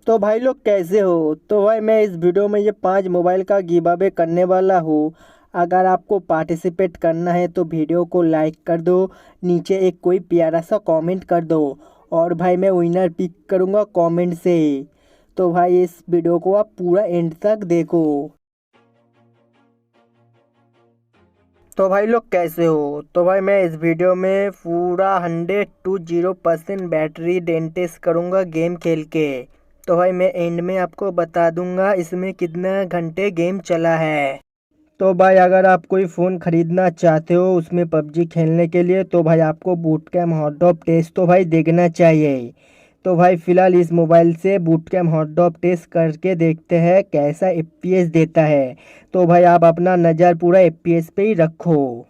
तो भाई लोग कैसे हो। तो भाई मैं इस वीडियो में ये 5 मोबाइल का गिव अवे करने वाला हूँ। अगर आपको पार्टिसिपेट करना है तो वीडियो को लाइक कर दो, नीचे एक कोई प्यारा सा कमेंट कर दो और भाई मैं विनर पिक करूँगा कमेंट से। तो भाई इस वीडियो को आप पूरा एंड तक देखो। तो भाई लोग कैसे हो। तो भाई मैं इस वीडियो में पूरा 100 to 0% बैटरी डेंटेस करूँगा गेम खेल के। तो भाई मैं एंड में आपको बता दूंगा इसमें कितना घंटे गेम चला है। तो भाई अगर आप कोई फ़ोन ख़रीदना चाहते हो उसमें पबजी खेलने के लिए तो भाई आपको बूट कैम्प हॉट डॉप टेस्ट तो भाई देखना चाहिए। तो भाई फ़िलहाल इस मोबाइल से बूट कैम्प हॉट डॉप टेस्ट करके देखते हैं कैसा एफपीएस देता है। तो भाई आप अपना नज़र पूरा एफपीएस पे ही रखो।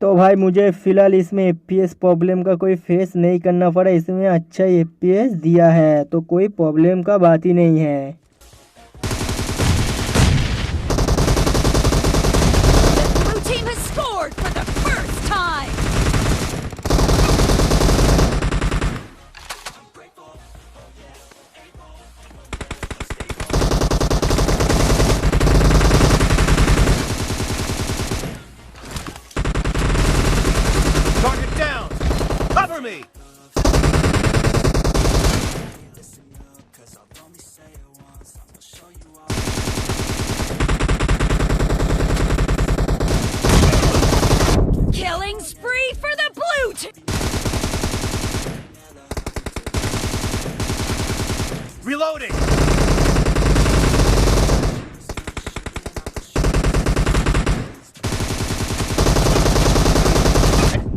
तो भाई मुझे फ़िलहाल इसमें एफपीएस प्रॉब्लम का कोई फेस नहीं करना पड़ा, इसमें अच्छा एफपीएस दिया है तो कोई प्रॉब्लम का बात ही नहीं है। Blue team has scored for the first time! Target down! Cover me! Killing spree for the blue team! Reloading!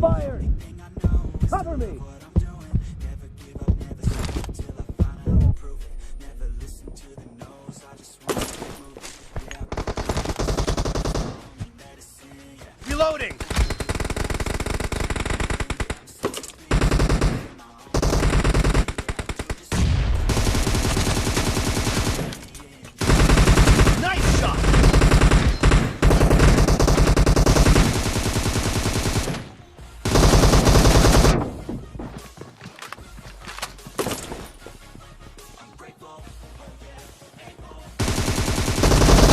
Fire! Cover me! Reloading! Nice shot!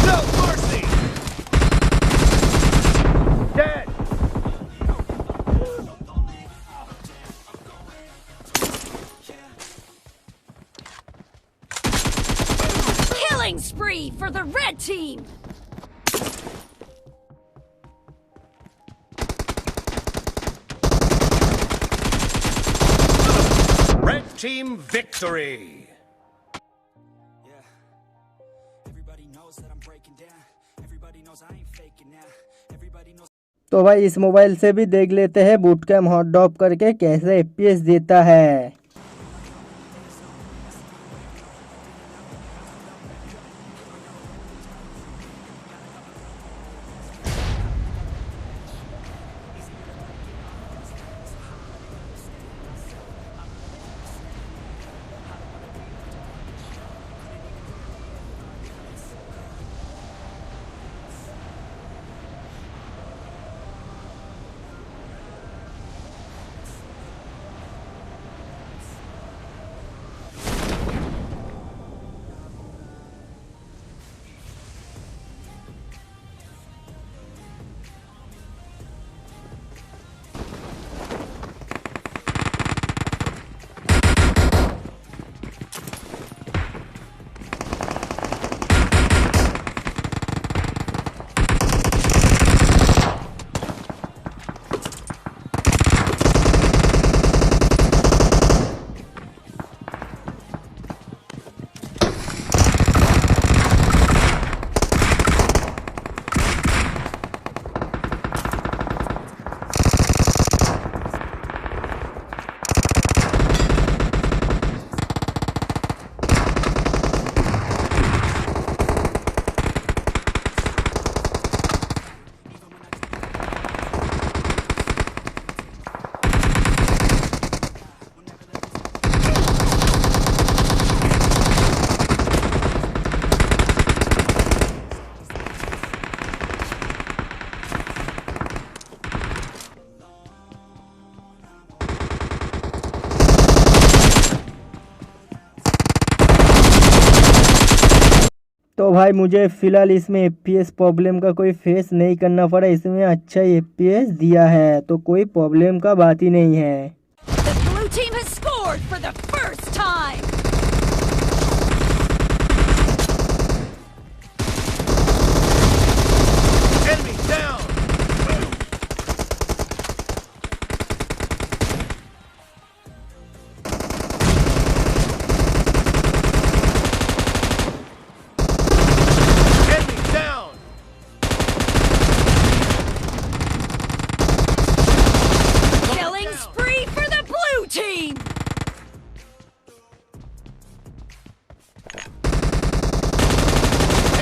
No mercy! Dead! Killing spree for the red team! Red team victory! तो भाई इस mobile से भी देख लेते हैं boot camp hot डॉप करके कैसे एफपीएस देता है। तो भाई मुझे फ़िलहाल इसमें FPS प्रॉब्लम का कोई फेस नहीं करना पड़ा, इसमें अच्छा FPS दिया है, तो कोई प्रॉब्लम का बात ही नहीं है। The blue team has scored for the first time! Enemy down! Enemy down! Killing spree for the blue team!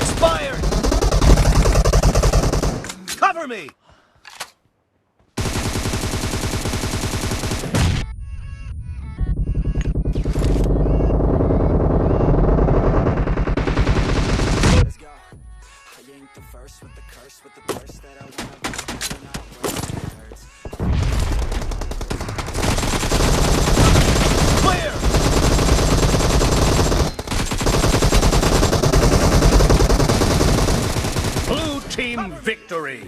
Expired! Cover me! Let's go. I ain't the first with the curse, with the thirst that I wanna be. Not where it hurts. Clear! Blue team victory!